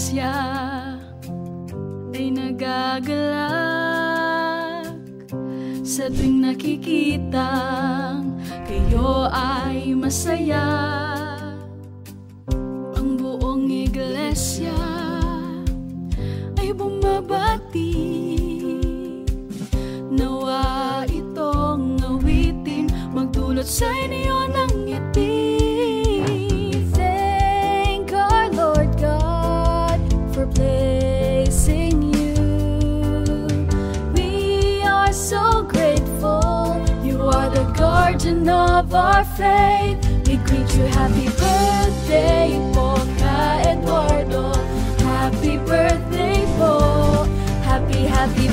iglesia ay nagagalak sa tuwing nakikitang kayo ay masaya. Ang buong iglesia ay bumabati, nawa itong awitin magdulot sa inyo ng ngiti. Thank our Lord God for placing you. We are so grateful. You are the guardian of our faith. We greet you, happy birthday po ka Eduardo. Happy birthday po. Happy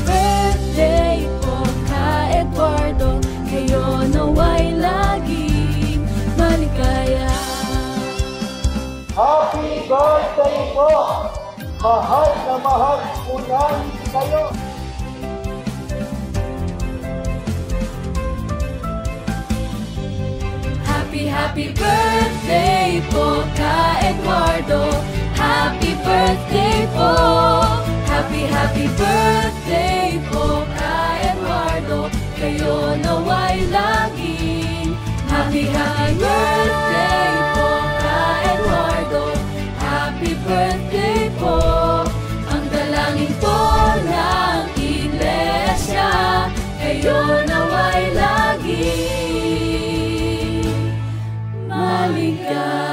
birthday po ka Eduardo. Kayo nawa'y laging maligaya. Happy birthday po! Mahal na mahal po namin kayo! Happy birthday po ka Eduardo. Happy birthday po. Happy birthday po ka Eduardo. Kayo nawa'y laging happy birthday po ka Eduardo. Happy birthday po. Ang dalangin po ng iglesia, kayo nawa'y laging maligaya.